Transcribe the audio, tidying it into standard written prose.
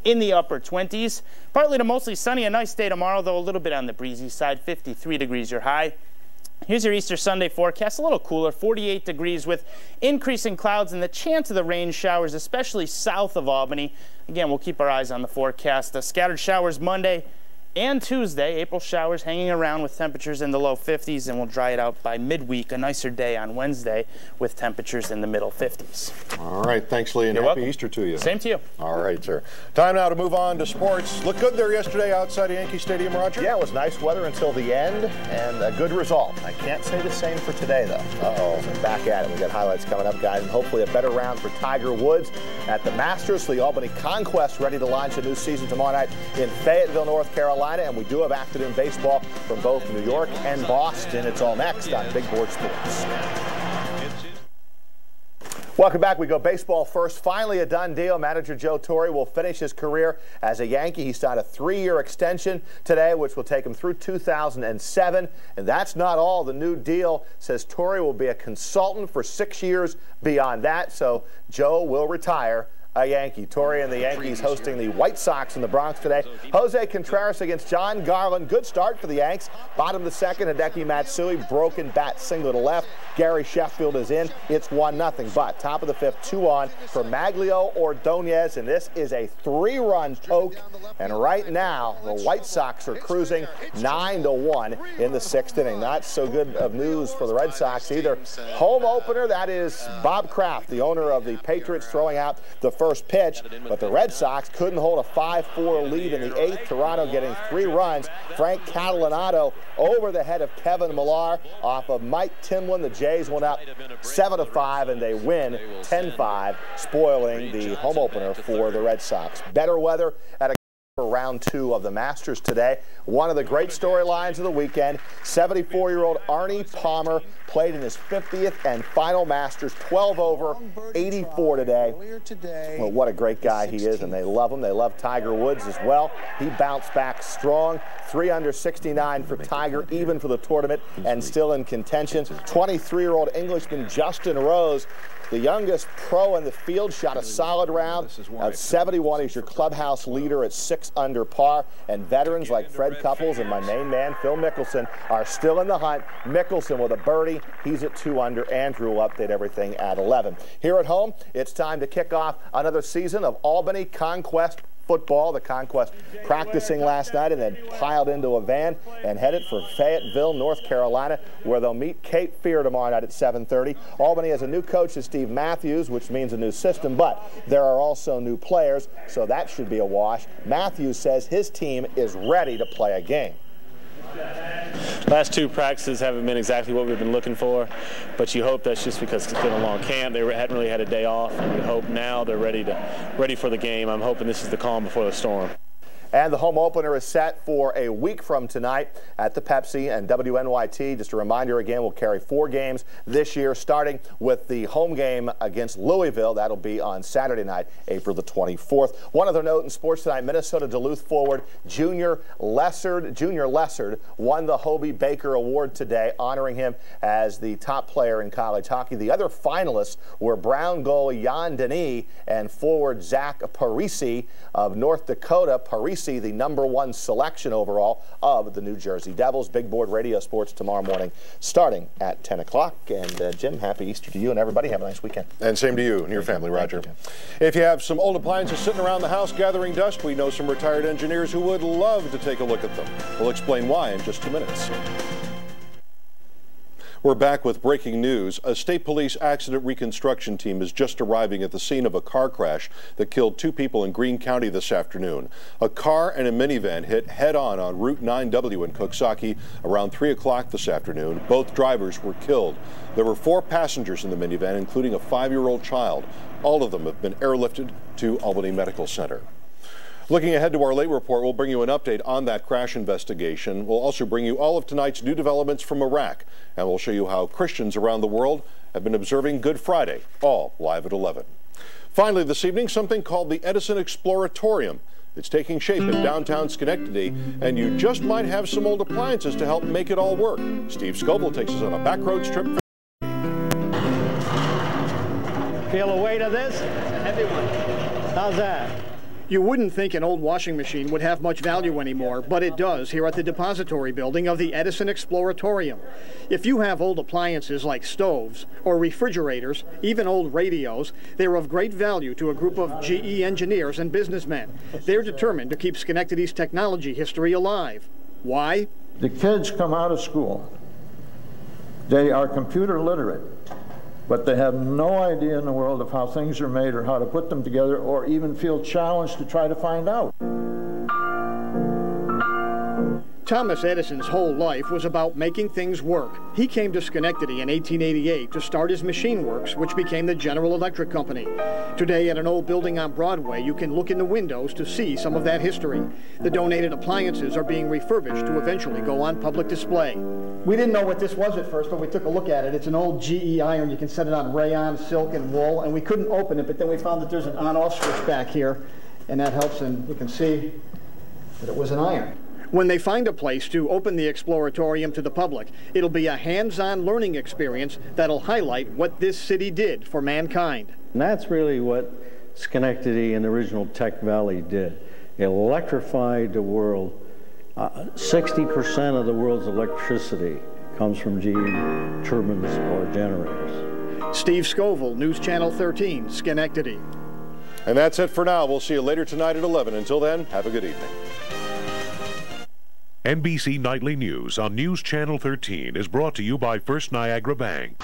in the upper 20s. Partly to mostly sunny, a nice day tomorrow, though a little bit on the breezy side. 53 degrees your high. Here's your Easter Sunday forecast, a little cooler, 48 degrees with increasing clouds and the chance of the rain showers, especially south of Albany. Again, we'll keep our eyes on the forecast. Scattered showers Monday and Tuesday. April showers hanging around with temperatures in the low 50s, and we'll dry it out by midweek. A nicer day on Wednesday with temperatures in the middle 50s. All right, thanks, Lee, and happy Easter to you. Same to you. All right, sir. Time now to move on to sports. Looked good there yesterday outside of Yankee Stadium, Roger? Yeah, it was nice weather until the end, and a good result. I can't say the same for today, though. Uh-oh, we're back at it. We've got highlights coming up, guys, and hopefully a better round for Tiger Woods at the Masters. The Albany Conquest ready to launch a new season tomorrow night in Fayetteville, North Carolina, and we do have afternoon baseball from both New York and Boston. It's all next on Big Board Sports. Welcome back. We go baseball first. Finally a done deal. Manager Joe Torre will finish his career as a Yankee. He signed a 3-year extension today, which will take him through 2007. And that's not all. The new deal says Torre will be a consultant for 6 years beyond that. So Joe will retire a Yankee. Torre and the Yankees hosting the White Sox in the Bronx today. Jose Contreras against John Garland. Good start for the Yanks. Bottom of the second, Hideki Matsui, broken bat single to left. Gary Sheffield is in. It's 1-0. But top of the fifth, 2 on for Maglio Ordonez, and this is a 3-run poke. And right now, the White Sox are cruising 9-1 in the 6th inning. Not so good of news for the Red Sox either. Home opener, that is Bob Kraft, the owner of the Patriots, throwing out the first pitch, but the Red Sox couldn't hold a 5-4 lead in the 8th. Toronto getting 3 runs. Frank Catalanato over the head of Kevin Millar off of Mike Timlin. The Jays went up 7-5, and they win 10-5, spoiling the home opener for the Red Sox. Better weather at a for round 2 of the Masters today. One of the great storylines of the weekend, 74-year-old Arnie Palmer played in his 50th and final Masters, 12 over, 84 today. Well, what a great guy he is, and they love him. They love Tiger Woods as well. He bounced back strong, 3 under 69 for Tiger, even for the tournament, and still in contention. 23-year-old Englishman Justin Rose, the youngest pro in the field, shot a solid round of 71. He's your clubhouse leader at 6 under par. And veterans like Fred Couples and my main man, Phil Mickelson, are still in the hunt. Mickelson with a birdie. He's at 2 under. Andrew will update everything at 11. Here at home, it's time to kick off another season of Albany Conquest football. The Conquest practicing last night and then piled into a van and headed for Fayetteville, North Carolina, where they'll meet Cape Fear tomorrow night at 7:30. Albany has a new coach, Steve Matthews, which means a new system, but there are also new players, so that should be a wash. Matthews says his team is ready to play a game. Last 2 practices haven't been exactly what we've been looking for, but you hope that's just because it's been a long camp. They hadn't really had a day off, and you hope now they're ready for the game. I'm hoping this is the calm before the storm. And the home opener is set for a week from tonight at the Pepsi and WNYT. Just a reminder again, we'll carry 4 games this year, starting with the home game against Louisville. That'll be on Saturday night, April the 24th. One other note in sports tonight, Minnesota Duluth forward Junior Lessard won the Hobie Baker Award today, honoring him as the top player in college hockey. The other finalists were Brown goalie Jan Denis and forward Zach Parisi of North Dakota. Parisi, the #1 selection overall of the New Jersey Devils. Big Board Radio Sports tomorrow morning starting at 10 o'clock. And Jim, happy Easter to you and everybody. Have a nice weekend. And same to you and your family, Roger. If you have some old appliances sitting around the house gathering dust, we know some retired engineers who would love to take a look at them. We'll explain why in just 2 minutes. We're back with breaking news. A state police accident reconstruction team is just arriving at the scene of a car crash that killed 2 people in Greene County this afternoon. A car and a minivan hit head-on on Route 9W in Coxsackie around 3 o'clock this afternoon. Both drivers were killed. There were 4 passengers in the minivan, including a 5-year-old child. All of them have been airlifted to Albany Medical Center. Looking ahead to our late report, we'll bring you an update on that crash investigation. We'll also bring you all of tonight's new developments from Iraq, and we'll show you how Christians around the world have been observing Good Friday, all live at 11. Finally this evening, something called the Edison Exploratorium. It's taking shape in downtown Schenectady, and you just might have some old appliances to help make it all work. Steve Scoville takes us on a Backroads trip. Feel the weight of this? Heavy one. How's that? You wouldn't think an old washing machine would have much value anymore, but it does here at the depository building of the Edison Exploratorium. If you have old appliances like stoves or refrigerators, even old radios, they're of great value to a group of GE engineers and businessmen. They're determined to keep Schenectady's technology history alive. Why? The kids come out of school. They are computer literate, but they have no idea in the world of how things are made or how to put them together or even feel challenged to try to find out. Thomas Edison's whole life was about making things work. He came to Schenectady in 1888 to start his machine works, which became the General Electric Company. Today, at an old building on Broadway, you can look in the windows to see some of that history. The donated appliances are being refurbished to eventually go on public display. We didn't know what this was at first, but we took a look at it. It's an old GE iron. You can set it on rayon, silk, and wool, and we couldn't open it, but then we found that there's an on-off switch back here, and that helps, and you can see that it was an iron. When they find a place to open the Exploratorium to the public, it'll be a hands-on learning experience that'll highlight what this city did for mankind. And that's really what Schenectady and the original Tech Valley did. It electrified the world. 60% of the world's electricity comes from GE turbines or generators. Steve Scoville, News Channel 13, Schenectady. And that's it for now. We'll see you later tonight at 11. Until then, have a good evening. NBC Nightly News on News Channel 13 is brought to you by First Niagara Bank.